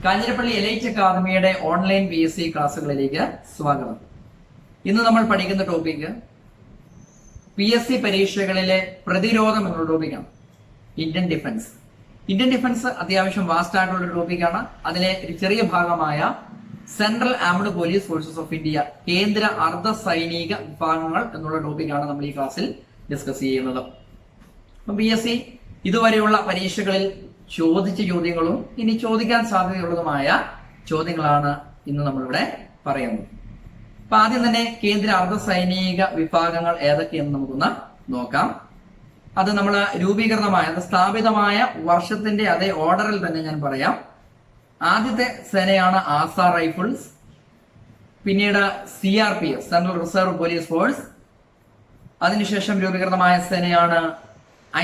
Kanjirappally elite അക്കാദമിയുടെ online PSC ക്ലാസ്സുകളിലേക്ക് സ്വാഗതം. ഇന്ന് നമ്മൾ പഠിക്കുന്ന ടോപ്പിക് PSC പരീക്ഷകളിലെ പ്രതിരോധം എന്നുള്ള ടോപ്പിക്കാണ്. ഇന്ത്യൻ ഡിഫൻസ് അത്യാവശ്യം വാസ്റ്റ് ആയിട്ടുള്ള ഒരു ടോപ്പിക്കാണ്. അതിലെ ഒരു ചെറിയ ഭാഗമായ central armed police forces of India, കേന്ദ്ര അർദ്ധ സൈനിക വിഭാഗങ്ങൾ എന്നുള്ള ടോപ്പിക്കാണ് നമ്മൾ ഈ ക്ലാസ്സിൽ ഡിസ്കസ് ചെയ്യുന്നത്. അപ്പം PSC ഇതുവരെയുള്ള പരീക്ഷകളിൽ ചോദിച്ച ചോദ്യങ്ങളും ഇനി ചോദിക്കാൻ സാധ്യതയുള്ളതുമായ ചോദ്യങ്ങളാണ് ഇന്ന് നമ്മളിവിടെ പറയുന്നത്. അപ്പൊ ആദ്യം തന്നെ കേന്ദ്ര അർദ്ധ സൈനിക വിഭാഗങ്ങൾ ഏതൊക്കെയെന്ന് നമുക്കൊന്ന് നോക്കാം. അത് നമ്മൾ രൂപീകൃതമായ സ്ഥാപിതമായ വർഷത്തിന്റെ അതേ ഓർഡറിൽ തന്നെ ഞാൻ പറയാം. ആദ്യത്തെ സേനയാണ് ആസാ റൈഫിൾസ്, പിന്നീട് CRPF central reserve police force, അതിനുശേഷം രൂപീകൃതമായ സേനയാണ്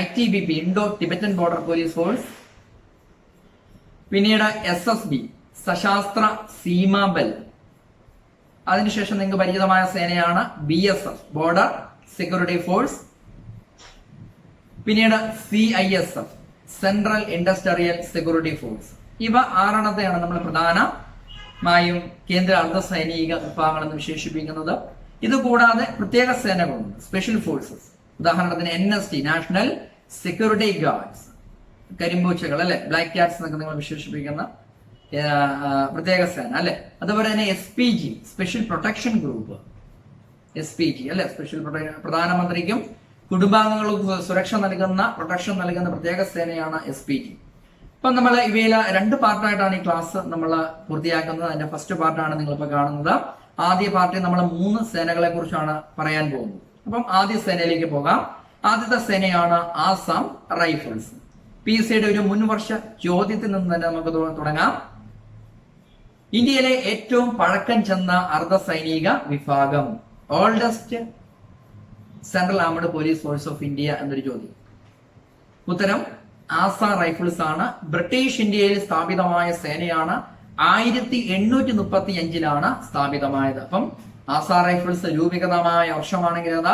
ITBP Indo Tibetan border police force, പിന്നീട് SSB സശാസ്ത്ര സീമാ ബൽ, അതിനുശേഷം നിങ്ങൾക്ക് പരിചിതമായ സേനയാണ് BSF ബോർഡർ സെക്യൂരിറ്റി ഫോഴ്സ്, പിന്നീട് CISF central industrial security force. ഇവ ആറെണ്ണത്തെയാണ് നമ്മൾ പ്രധാനമായും കേന്ദ്ര അർദ്ധ സൈനിക വിഭാഗങ്ങൾ എന്ന് വിശേഷിപ്പിക്കുന്നത്. ഇതുകൂടാതെ പ്രത്യേക സേനകളുണ്ട്, സ്പെഷ്യൽ ഫോഴ്സസ്. ഉദാഹരണത്തിന് NST നാഷണൽ സെക്യൂരിറ്റി ഗാർഡ്സ്, കരിമ്പൂച്ചകൾ അല്ലെ, ബ്ലാക്ക് ക്യാറ്റ്സ് എന്നൊക്കെ നിങ്ങൾ വിശേഷിപ്പിക്കുന്ന പ്രത്യേക സേന അല്ലെ. അതുപോലെ തന്നെ SPG special protection group, SPG അല്ലെ, സ്പെഷ്യൽ പ്രധാനമന്ത്രിക്കും കുടുംബാംഗങ്ങൾക്കും സുരക്ഷ നൽകുന്ന പ്രൊട്ടക്ഷൻ നൽകുന്ന പ്രത്യേക സേനയാണ് SPG. അപ്പൊ നമ്മൾ ഇവയിൽ രണ്ട് പാർട്ടായിട്ടാണ് ഈ ക്ലാസ് നമ്മൾ പൂർത്തിയാക്കുന്നത്. അതിന്റെ ഫസ്റ്റ് പാർട്ടാണ് നിങ്ങളിപ്പോൾ കാണുന്നത്. ആദ്യ പാർട്ടിൽ നമ്മൾ 3 സേനകളെ കുറിച്ചാണ് പറയാൻ പോകുന്നത്. അപ്പം ആദ്യ സേനയിലേക്ക് പോകാം. ആദ്യത്തെ സേനയാണ് ആസാം റൈഫിൾസ്. PSCയുടെ ഒരു മുൻവർഷ ചോദ്യത്തിൽ നിന്ന് തന്നെ നമുക്ക് തുടങ്ങാം. ഇന്ത്യയിലെ ഏറ്റവും പഴക്കം ചെന്ന അർദ്ധ സൈനിക വിഭാഗം, oldest central armed police force of India എന്നൊരു ചോദ്യം. ഉത്തരം ആസാം റൈഫിൾസ് ആണ്. ബ്രിട്ടീഷ് ഇന്ത്യയിൽ സ്ഥാപിതമായ സേനയാണ്. 1835 സ്ഥാപിതമായത്. അപ്പം ആസാം റൈഫിൾസ് രൂപീകൃതമായ വർഷമാണെങ്കിൽ അത്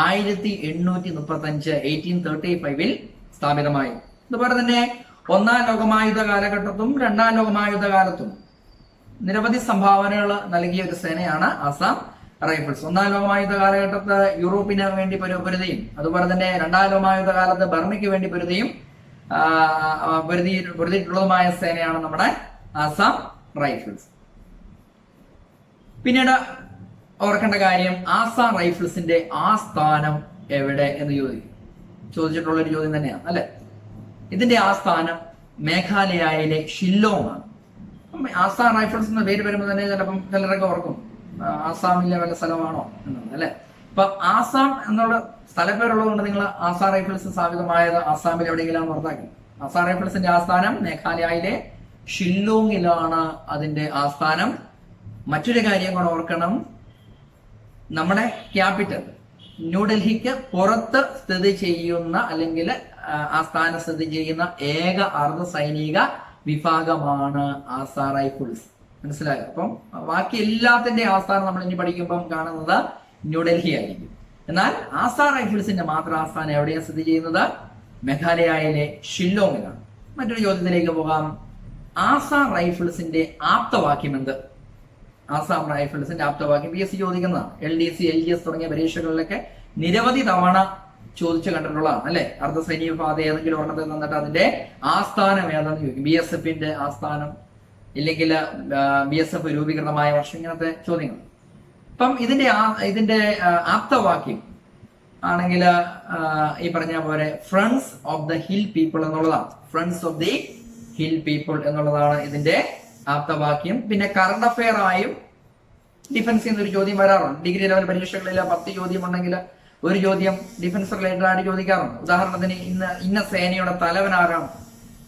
1835 1835 സ്ഥാപിതമായി. അതുപോലെ തന്നെ ഒന്നാം ലോകമഹായുദ്ധ കാലഘട്ടത്തും രണ്ടാം ലോകമഹായുദ്ധ കാലത്തും നിരവധി സംഭാവനകൾ നൽകിയ ഒരു സേനയാണ് ആസാം റൈഫിൾസ്. ഒന്നാം ലോകമഹായുദ്ധ കാലഘട്ടത്ത് യൂറോപ്പിന് വേണ്ടി പൊരുതുകയും അതുപോലെ തന്നെ രണ്ടാം ലോകമഹായുദ്ധ കാലത്ത് ബർമയ്ക്ക് വേണ്ടി പൊരുതിയിട്ടുള്ളതുമായ സേനയാണ് നമ്മുടെ ആസാം റൈഫിൾസ്. പിന്നീട് ഓർക്കേണ്ട കാര്യം, ആസാം റൈഫിൾസിന്റെ ആസ്ഥാനം എവിടെ എന്ന് ചോദിച്ചിട്ടുള്ള ഒരു ചോദ്യം തന്നെയാണ് അല്ലെ. ഇതിന്റെ ആസ്ഥാനം മേഘാലയയിലെ ഷില്ലോങ് ആണ്. ആസാം റൈഫിൾസ് എന്ന പേര് വരുമ്പോൾ തന്നെ ചിലപ്പം ചിലരൊക്കെ ഓർക്കും ആസാമിലെ വല്ല സ്ഥലമാണോ എന്നത് അല്ലെ. അപ്പൊ ആസാം എന്നുള്ള സ്ഥലപ്പേരുള്ളത് കൊണ്ട് നിങ്ങൾ ആസാം റൈഫിൾസ് സ്ഥാപിതമായത് ആസാമിൽ എവിടെയെങ്കിലും ഓർത്താക്കി. ആസാം റൈഫിൾസിന്റെ ആസ്ഥാനം മേഘാലയയിലെ ഷില്ലോങ്ങിലാണ് അതിന്റെ ആസ്ഥാനം. മറ്റൊരു കാര്യം കൂടെ ഓർക്കണം, നമ്മുടെ ക്യാപിറ്റൽ ന്യൂഡൽഹിക്ക് പുറത്ത് സ്ഥിതി ചെയ്യുന്ന അല്ലെങ്കിൽ ആസ്ഥാനം സ്ഥിതി ചെയ്യുന്ന ഏക അർദ്ധ സൈനിക വിഭാഗമാണ് ആസാം റൈഫിൾസ്. മനസ്സിലായോ? അപ്പം ബാക്കി എല്ലാത്തിന്റെ ആസ്ഥാനം നമ്മൾ ഇനി പഠിക്കുമ്പം കാണുന്നത് ന്യൂഡൽഹി ആയിരിക്കും. എന്നാൽ ആസാം റൈഫിൾസിന്റെ മാത്രം ആസ്ഥാനം എവിടെയാണ് സ്ഥിതി ചെയ്യുന്നത്? മേഘാലയയിലെ ഷില്ലോങ്ങിലാണ്. മറ്റൊരു ചോദ്യത്തിലേക്ക് പോകാം. ആസാം റൈഫിൾസിന്റെ ആപ്തവാക്യം എന്ത്? ആസാം റൈഫിൾസിന്റെ ആപ്തവാക്യം PSC ചോദിക്കുന്നതാണ്. LDC LGS തുടങ്ങിയ പരീക്ഷകളിലൊക്കെ നിരവധി തവണ ചോദിച്ചു കണ്ടിട്ടുള്ളതാണ് അല്ലെ. അർദ്ധ സൈനിക വിഭാഗം ഏതെങ്കിലും ഒരെണ്ണത്തിൽ തന്നിട്ട് അതിന്റെ ആസ്ഥാനം ഏതാണെന്ന് ചോദിക്കും. BSFന്റെ ആസ്ഥാനം ഇല്ലെങ്കിൽ BSF രൂപീകൃതമായ വർഷം, ഇങ്ങനത്തെ ചോദ്യങ്ങൾ. അപ്പം ഇതിന്റെ ആപ്തവാക്യം ആണെങ്കിൽ ഈ പറഞ്ഞ പോലെ friends of the hill people എന്നുള്ളതാണ്. Friends of the hill people എന്നുള്ളതാണ് ഇതിന്റെ ആപ്തവാക്യം. പിന്നെ കറണ്ട് അഫെയർ ആയും ഡിഫൻസിൽ നിന്ന് ഒരു ചോദ്യം വരാറുണ്ട്. ഡിഗ്രി ലെവൽ പരീക്ഷകളിൽ 10 ചോദ്യം ഉണ്ടെങ്കിൽ ഒരു ചോദ്യം ഡിഫൻസ് റിലേറ്റഡ് ആയിട്ട് ചോദിക്കാറുണ്ട്. ഉദാഹരണത്തിന് ഇന്ന സേനയുടെ തലവൻ ആരാണ്?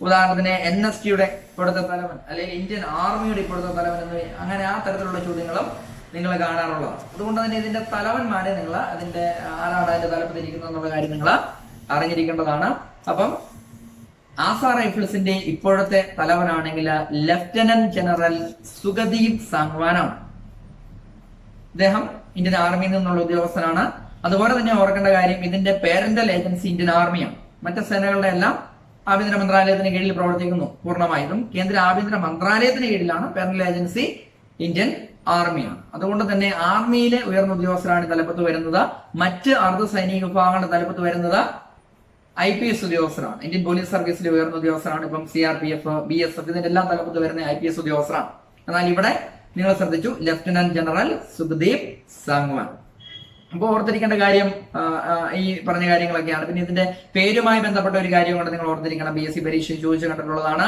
ഉദാഹരണത്തിന് NSTയുടെ ഇപ്പോഴത്തെ തലവൻ അല്ലെങ്കിൽ ഇന്ത്യൻ ആർമിയുടെ ഇപ്പോഴത്തെ തലവൻ എന്ന്, അങ്ങനെ ആ തരത്തിലുള്ള ചോദ്യങ്ങളും നിങ്ങൾ കാണാറുള്ളതാണ്. അതുകൊണ്ട് തന്നെ ഇതിന്റെ തലവന്മാരെ നിങ്ങൾ അതിന്റെ ആരാണ് അതിന്റെ തലപ്പത്തിരിക്കുന്നത് എന്നുള്ള കാര്യം നിങ്ങൾ അറിഞ്ഞിരിക്കേണ്ടതാണ്. അപ്പം ആസാം റൈഫിൾസിന്റെ ഇപ്പോഴത്തെ തലവനാണെങ്കിൽ ലഫ്റ്റനന്റ് ജനറൽ സുഖദീപ് സാങ്വാനാണ്. അദ്ദേഹം ഇന്ത്യൻ ആർമിയിൽ നിന്നുള്ള ഉദ്യോഗസ്ഥനാണ്. അതുപോലെ തന്നെ ഓർക്കേണ്ട കാര്യം, ഇതിന്റെ പേരന്റൽ ഏജൻസി ഇന്ത്യൻ ആർമിയാണ്. മറ്റു സേനകളുടെ എല്ലാം ആഭ്യന്തര മന്ത്രാലയത്തിന് കീഴിൽ പ്രവർത്തിക്കുന്നു. പൂർണ്ണമായിട്ടും കേന്ദ്ര ആഭ്യന്തര മന്ത്രാലയത്തിന് കീഴിലാണ്. പാരലൽ ഏജൻസി ഇന്ത്യൻ ആർമിയാണ്. അതുകൊണ്ട് തന്നെ ആർമിയിലെ ഉയർന്ന ഉദ്യോഗസ്ഥരാണ് തലപ്പത്ത് വരുന്നത്. മറ്റ് അർദ്ധ സൈനിക വിഭാഗങ്ങളുടെ തലപ്പത്ത് വരുന്നത് IPS ഉദ്യോഗസ്ഥരാണ്. ഇന്ത്യൻ പോലീസ് സർവീസിലെ ഉയർന്ന ഉദ്യോഗസ്ഥരാണ്. ഇപ്പം CRPF, BSF ഇതിന്റെ എല്ലാം തലപ്പത്ത് വരുന്ന IPS ഉദ്യോഗസ്ഥരാണ്. എന്നാൽ ഇവിടെ നിങ്ങൾ ശ്രദ്ധിച്ചു, ലഫ്റ്റനന്റ് ജനറൽ സുഖ്ദീപ് സാങ്വാൻ. അപ്പോൾ ഓർത്തിരിക്കേണ്ട കാര്യം ഈ പറഞ്ഞ കാര്യങ്ങളൊക്കെയാണ്. പിന്നെ ഇതിന്റെ പേരുമായി ബന്ധപ്പെട്ട ഒരു കാര്യം കൊണ്ട് നിങ്ങൾ ഓർത്തിരിക്കണം. BSc പരീക്ഷ ചോദിച്ചു കണ്ടിട്ടുള്ളതാണ്.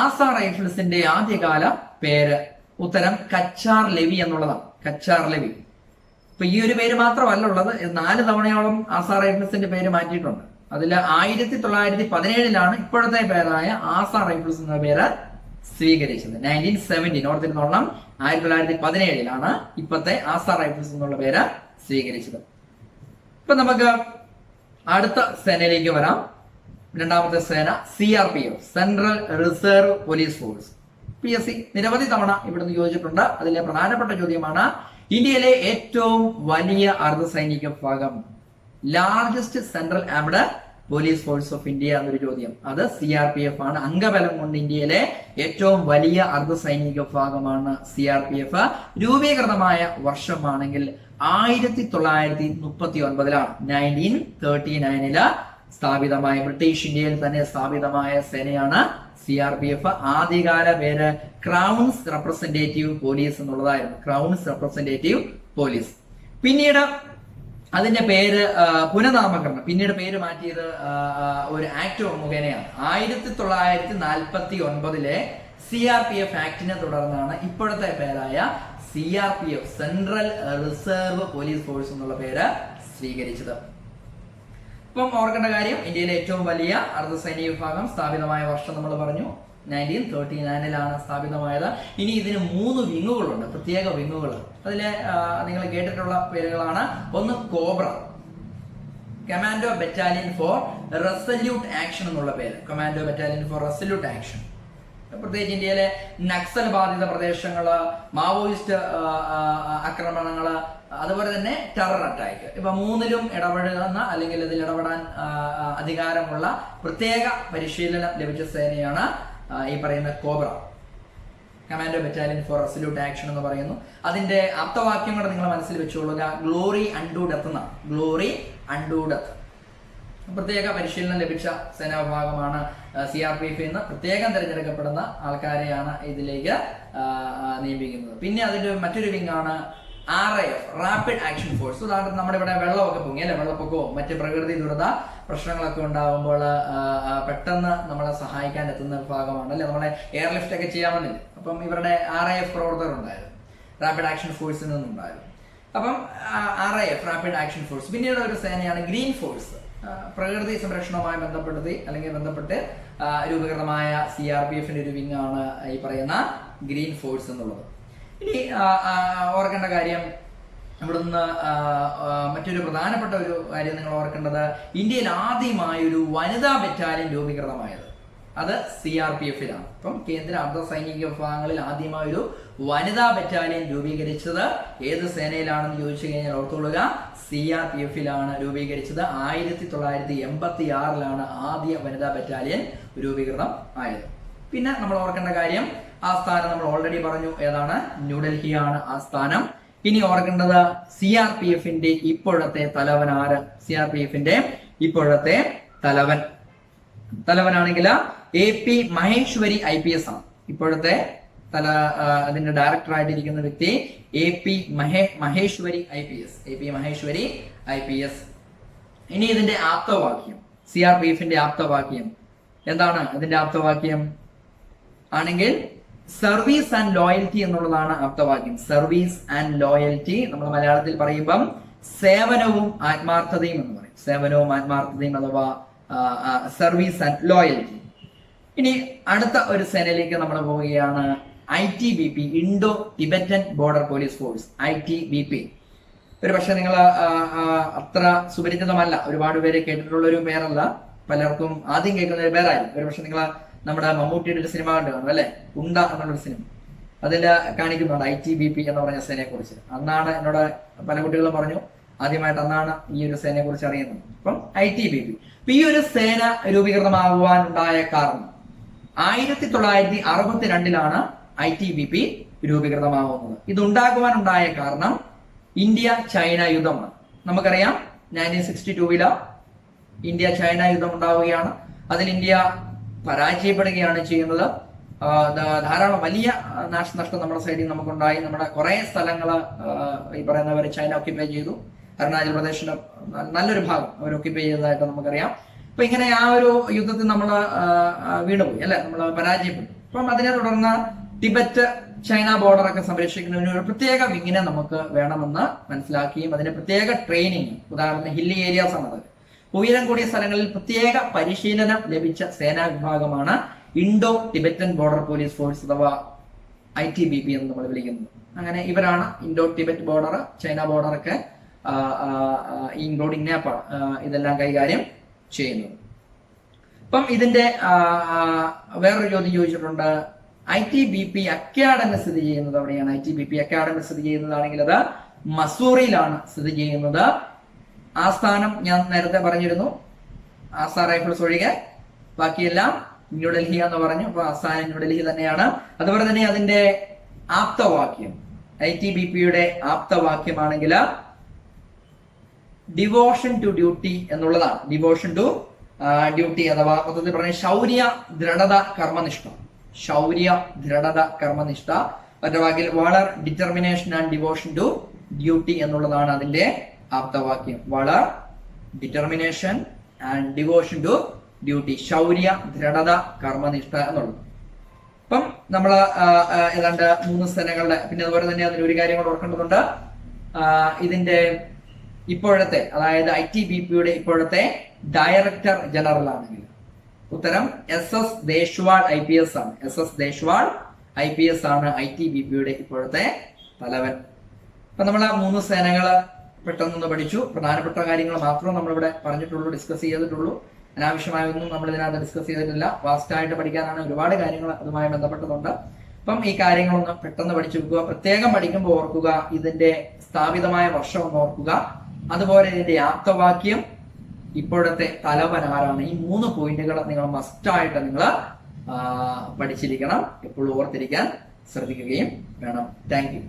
ആസാം റൈഫിൾസിന്റെ ആദ്യകാല പേര്. ഉത്തരം കച്ചാർ ലെവി എന്നുള്ളതാണ്. കച്ചാർ ലെവി. ഇപ്പൊ ഈ ഒരു പേര് മാത്രമല്ല ഉള്ളത്, 4 തവണയോളം ആസാം റൈഫിൾസിന്റെ പേര് മാറ്റിയിട്ടുണ്ട്. അതിൽ 1917 ഇപ്പോഴത്തെ പേരായ ആസാം റൈഫിൾസ് എന്ന പേര് സ്വീകരിച്ചത്. 1917 ഓർത്തിരുന്നോളണം. 1917 ഇപ്പോഴത്തെ ആസാം റൈഫിൾസ് എന്നുള്ള പേര് സ്വീകരിച്ചത്. ഇപ്പൊ നമുക്ക് അടുത്ത സേനയിലേക്ക് വരാം. രണ്ടാമത്തെ സേന CRPF, central reserve police force. PSC നിരവധി തവണ ഇവിടുന്ന് ചോദിച്ചിട്ടുണ്ട്. അതിലെ പ്രധാനപ്പെട്ട ചോദ്യമാണ് ഇന്ത്യയിലെ ഏറ്റവും വലിയ അർദ്ധസൈനിക വിഭാഗം, largest central armed police force of India എന്നൊരു ചോദ്യം. അത് CRPF ആണ്. അംഗബലം കൊണ്ട് ഇന്ത്യയിലെ ഏറ്റവും വലിയ അർദ്ധസൈനിക വിഭാഗമാണ് CRPF. രൂപീകൃതമായ വർഷമാണെങ്കിൽ 1939 1939 സ്ഥാപിതമായ, ബ്രിട്ടീഷ് ഇന്ത്യയിൽ തന്നെ സ്ഥാപിതമായ സേനയാണ് CRPF. ആദ്യകാല പേര് ക്രൗൺസ് റെപ്രസെന്റേറ്റീവ് പോലീസ് എന്നുള്ളതായിരുന്നു. Crowns representative police. പിന്നീട് അതിന്റെ പേര് പുനഃനാമകരണം, പിന്നീട് പേര് മാറ്റിയത് ഒരു ആക്ട് മുഖേനയാണ്. 1949 CRPF ആക്ടിനെ തുടർന്നാണ് ഇപ്പോഴത്തെ പേരായ CRPF, central reserve police force എന്നുള്ള പേര് സ്വീകരിച്ചത്. ഇപ്പം ഓർക്കേണ്ട കാര്യം, ഇന്ത്യയിലെ ഏറ്റവും വലിയ അർദ്ധസൈനിക വിഭാഗം സ്ഥാപിതമായ വർഷം നമ്മൾ പറഞ്ഞു 1939 സ്ഥാപിതമായത്. ഇനി ഇതിന് 3 വിങ്ങുകളുണ്ട്, പ്രത്യേക വിങ്ങുകൾ. അതിലെ നിങ്ങൾ കേട്ടിട്ടുള്ള പേരുകളാണ്. ഒന്ന് cobra, commando battalion for resolute action എന്നുള്ള പേര്. Commando battalion for resolute action. പ്രത്യേകിച്ച് ഇന്ത്യയിലെ നക്സൽ ബാധിത പ്രദേശങ്ങള്, മാവോയിസ്റ്റ് ആക്രമണങ്ങള്, അതുപോലെ തന്നെ ടെറർ അറ്റാക്ക്, ഇവ 3ലും ഇടപെടുന്ന അല്ലെങ്കിൽ ഇതിൽ ഇടപെടാൻ അധികാരമുള്ള പ്രത്യേക പരിശീലനം ലഭിച്ച സേനയാണ് ഈ പറയുന്ന cobra, commando battalion for resolute action എന്ന് പറയുന്നു. അതിന്റെ ആപ്തവാക്യം കൂടെ നിങ്ങൾ മനസ്സിൽ വെച്ചുകൊള്ളുക. ഗ്ലോറി അൺഡു ഡെത്ത് എന്നാണ്. Glory and death. പ്രത്യേക പരിശീലനം ലഭിച്ച സേനാ വിഭാഗമാണ് CRPF എന്ന്. പ്രത്യേകം തിരഞ്ഞെടുക്കപ്പെടുന്ന ആൾക്കാരെയാണ് ഇതിലേക്ക് നിയമിക്കുന്നത്. പിന്നെ അതിന്റെ മറ്റൊരു വിങ്ങാണ് RAF, റാപ്പിഡ് ആക്ഷൻ ഫോഴ്സ്. ഉദാഹരണത്തിന് നമ്മുടെ ഇവിടെ വെള്ളമൊക്കെ പൊങ്ങി അല്ലെ, വെള്ളപ്പൊക്കവും മറ്റ് പ്രകൃതി ദുരന്ത പ്രശ്നങ്ങളൊക്കെ ഉണ്ടാകുമ്പോൾ പെട്ടെന്ന് നമ്മളെ സഹായിക്കാൻ എത്തുന്ന വിഭാഗമാണ് അല്ലെ. നമ്മളെ എയർലിഫ്റ്റ് ഒക്കെ ചെയ്യാമെന്നില്ല. അപ്പം ഇവരുടെ RAF പ്രവർത്തകരുണ്ടായിരുന്നു, റാപ്പിഡ് ആക്ഷൻ ഫോഴ്സിൽ നിന്നുണ്ടായിരുന്നു. അപ്പം RAF, റാപ്പിഡ് ആക്ഷൻ ഫോഴ്സ്. പിന്നീട് ഒരു സേനയാണ് ഗ്രീൻ ഫോഴ്സ്. പ്രകൃതി സംരക്ഷണവുമായി ബന്ധപ്പെട്ട് രൂപീകൃതമായ CRPFന്റെ ഒരു വിങ് ആണ് ഈ പറയുന്ന ഗ്രീൻ ഫോഴ്സ് എന്നുള്ളത്. ഇനി ഓർക്കേണ്ട കാര്യം, ഇവിടുന്ന് മറ്റൊരു പ്രധാനപ്പെട്ട ഒരു കാര്യം നിങ്ങൾ ഓർക്കേണ്ടത്, ഇന്ത്യയിൽ ആദ്യമായൊരു വനിതാ ബറ്റാലിയൻ രൂപീകൃതമായത് അത് CRPFലാണ്. അപ്പം കേന്ദ്ര അർദ്ധ സൈനിക വിഭാഗങ്ങളിൽ ആദ്യമായൊരു വനിതാ ബറ്റാലിയൻ രൂപീകരിച്ചത് ഏത് സേനയിലാണെന്ന് ചോദിച്ചു കഴിഞ്ഞാൽ ഓർത്തുകൊള്ളുക, CRPFലാണ് രൂപീകരിച്ചത്. 1986 ആദ്യ വനിതാ ബറ്റാലിയൻ രൂപീകൃതം ആയത്. പിന്നെ നമ്മൾ ഓർക്കേണ്ട കാര്യം, ആസ്ഥാനം നമ്മൾ ഓൾറെഡി പറഞ്ഞു, ഏതാണ്? ന്യൂഡൽഹിയാണ് ആസ്ഥാനം. ഇനി ഓർക്കേണ്ടത് CRPFന്റെ ഇപ്പോഴത്തെ തലവൻ ആര്? CRPFന്റെ ഇപ്പോഴത്തെ തലവനാണെങ്കിൽ AP മഹേശ്വരി IPS ആണ്. ഇപ്പോഴത്തെ അതിന്റെ ഡയറക്ടർ ആയിട്ടിരിക്കുന്ന വ്യക്തി AP Maheshwari IPS. AP Maheshwari IPS. ഇനി ഇതിന്റെ ആപ്തവാക്യം, CRPFന്റെ ആപ്തവാക്യം എന്താണ്? ഇതിന്റെ ആപ്തവാക്യം ആണെങ്കിൽ സർവീസ് ആൻഡ് ലോയൽറ്റി എന്നുള്ളതാണ് ആപ്തവാക്യം. സർവീസ് ആൻഡ് ലോയൽറ്റി നമ്മൾ മലയാളത്തിൽ പറയുമ്പം സേവനവും ആത്മാർത്ഥതയും എന്ന് പറയും. സേവനവും ആത്മാർത്ഥതയും അഥവാ സർവീസ് ആൻഡ് ലോയൽറ്റി. ഇനി അടുത്ത ഒരു സേനയിലേക്ക് നമ്മൾ പോവുകയാണ്. ITBP, Indo Tibetan border police force. ITBP ഒരു പക്ഷെ നിങ്ങൾ അത്ര സുപരിചിതമല്ല, ഒരുപാട് പേര് കേട്ടിട്ടുള്ള ഒരു പേരല്ല, പലർക്കും ആദ്യം കേൾക്കുന്ന ഒരു പേരായിരിക്കും. ഒരു പക്ഷെ നിങ്ങൾ നമ്മുടെ മമ്മൂട്ടിയുടെ ഒരു സിനിമ കണ്ടു കാണും അല്ലെ, ഉണ്ട എന്നുള്ളൊരു സിനിമ. അതിൽ കാണിക്കുന്നുണ്ട് ITBP എന്ന് പറഞ്ഞ സേനയെ കുറിച്ച്. അന്നാണ് എന്നോട് പല കുട്ടികളും പറഞ്ഞു ആദ്യമായിട്ട് അന്നാണ് ഈ ഒരു സേനയെ കുറിച്ച് അറിയുന്നത്. അപ്പം ITBP അപ്പൊ ഈ ഒരു സേന രൂപീകൃതമാകുവാനുണ്ടായ കാരണം 1962 ITBP രൂപീകൃതമാകുന്നത്. ഇതുണ്ടാകുവാനുണ്ടായ കാരണം ഇന്ത്യ ചൈന യുദ്ധമാണ്. നമുക്കറിയാം 1962 ഇന്ത്യ ചൈന യുദ്ധം ഉണ്ടാവുകയാണ്. അതിൽ ഇന്ത്യ പരാജയപ്പെടുകയാണ് ചെയ്യുന്നത്. ധാരാളം വലിയ നാശനഷ്ടം നമ്മുടെ സൈഡിൽ നമുക്കുണ്ടായി. നമ്മുടെ കുറെ സ്ഥലങ്ങള് ഈ പറയുന്നവർ ചൈന ഒക്യുപ്പൈ ചെയ്തു. അരുണാചൽ പ്രദേശിന്റെ നല്ലൊരു ഭാഗം അവർ ഒക്യുപ്പൈ ചെയ്തതായിട്ട് നമുക്കറിയാം. അപ്പൊ ഇങ്ങനെ ആ ഒരു യുദ്ധത്തിൽ നമ്മൾ വീണുപോയി അല്ലെ, നമ്മൾ പരാജയപ്പെട്ടു. അപ്പം അതിനെ തുടർന്ന് ടിബറ്റ് ചൈന ബോർഡർ ഒക്കെ സംരക്ഷിക്കുന്നതിന് ഒരു പ്രത്യേക വിങ്ങിനെ നമുക്ക് വേണമെന്ന് മനസ്സിലാക്കുകയും അതിന് പ്രത്യേക ട്രെയിനിങ്, ഉദാഹരണത്തിന് ഹില്ലി ഏരിയാസ് ആണത്, ഉയരം കൂടിയ സ്ഥലങ്ങളിൽ പ്രത്യേക പരിശീലനം ലഭിച്ച സേനാ വിഭാഗമാണ് Indo Tibetan border police force അഥവാ ITBP എന്ന് നമ്മൾ വിളിക്കുന്നത്. അങ്ങനെ ഇവരാണ് Indo Tibet border, China border ഒക്കെ ഇൻക്ലൂഡിംഗ് നേപ്പാൾ ഇതെല്ലാം കൈകാര്യം ചെയ്യുന്നത്. അപ്പം ഇതിന്റെ വേറൊരു ചോദ്യം ചോദിച്ചിട്ടുണ്ട്, ITBP അക്കാഡമി സ്ഥിതി ചെയ്യുന്നത് എവിടെയാണ്? ITBP അക്കാഡമി സ്ഥിതി ചെയ്യുന്നതാണെങ്കിൽ അത് മസൂറിയിലാണ് സ്ഥിതി ചെയ്യുന്നത്. ആസ്ഥാനം ഞാൻ നേരത്തെ പറഞ്ഞിരുന്നു, ആസാം റൈഫിൾസ് ഒഴികെ ബാക്കിയെല്ലാം ന്യൂഡൽഹി എന്ന് പറഞ്ഞു. അപ്പൊ ആസ്ഥാനം ന്യൂഡൽഹി തന്നെയാണ്. അതുപോലെ തന്നെ അതിന്റെ ആപ്തവാക്യം, ITBPയുടെ ആപ്തവാക്യമാണെങ്കിൽ ഡിവോഷൻ ടു ഡ്യൂട്ടി എന്നുള്ളതാണ്. ഡിവോഷൻ ടു ഡ്യൂട്ടി അഥവാ മൊത്തത്തിൽ പറഞ്ഞ ശൗര്യ ദൃഢത കർമ്മനിഷ്ഠ, ശൗര്യ ദൃഢത കർമ്മനിഷ്ഠ, മറ്റേ വാക്കിൽ valour determination and devotion to duty എന്നുള്ളതാണ് അതിന്റെ ആപ്തവാക്യം. Valour determination and devotion to duty, ശൗര്യ ദൃഢത കർമ്മനിഷ്ഠ എന്നുള്ളത്. അപ്പം നമ്മൾ ഏതാണ്ട് 3 സേനകളുടെ, പിന്നെ അതുപോലെ തന്നെ അതിൽ ഒരു കാര്യം കൂടെ ഓർക്കേണ്ടതുണ്ട്, ഇതിന്റെ ഇപ്പോഴത്തെ അതായത് ITBPയുടെ ഇപ്പോഴത്തെ ഡയറക്ടർ ജനറൽ ആണെങ്കിൽ ഉത്തരം SS ദേശ്വാൾ IPS ആണ്. SS ദേശ്വാൾ IPS ആണ് ITBPയുടെ ഇപ്പോഴത്തെ തലവൻ. അപ്പൊ നമ്മൾ 3 സേനകള് പെട്ടെന്നൊന്ന് പഠിച്ചു. പ്രധാനപ്പെട്ട കാര്യങ്ങൾ മാത്രമേ നമ്മളിവിടെ പറഞ്ഞിട്ടുള്ളൂ, ഡിസ്കസ് ചെയ്തിട്ടുള്ളൂ. അനാവശ്യമായൊന്നും നമ്മൾ ഇതിനകത്ത് ഡിസ്കസ് ചെയ്തിട്ടില്ല. വാസ്റ്റായിട്ട് പഠിക്കാനാണ് ഒരുപാട് കാര്യങ്ങൾ അതുമായി ബന്ധപ്പെട്ടതുണ്ട്. അപ്പം ഈ കാര്യങ്ങളൊന്ന് പെട്ടെന്ന് പഠിച്ചു വെക്കുക. പ്രത്യേകം പഠിക്കുമ്പോൾ ഓർക്കുക ഇതിന്റെ സ്ഥാപിതമായ വർഷം ഒന്ന് ഓർക്കുക. അതുപോലെ ഇതിന്റെ ആപ്തവാക്യം, ഇപ്പോഴത്തെ തലവൻ ആരാണ്. ഈ 3 പോയിന്റുകൾ നിങ്ങൾ മസ്റ്റായിട്ട് നിങ്ങൾ പഠിച്ചിരിക്കണം. എപ്പോഴും ഓർത്തിരിക്കാൻ ശ്രദ്ധിക്കുകയും വേണം. Thank you.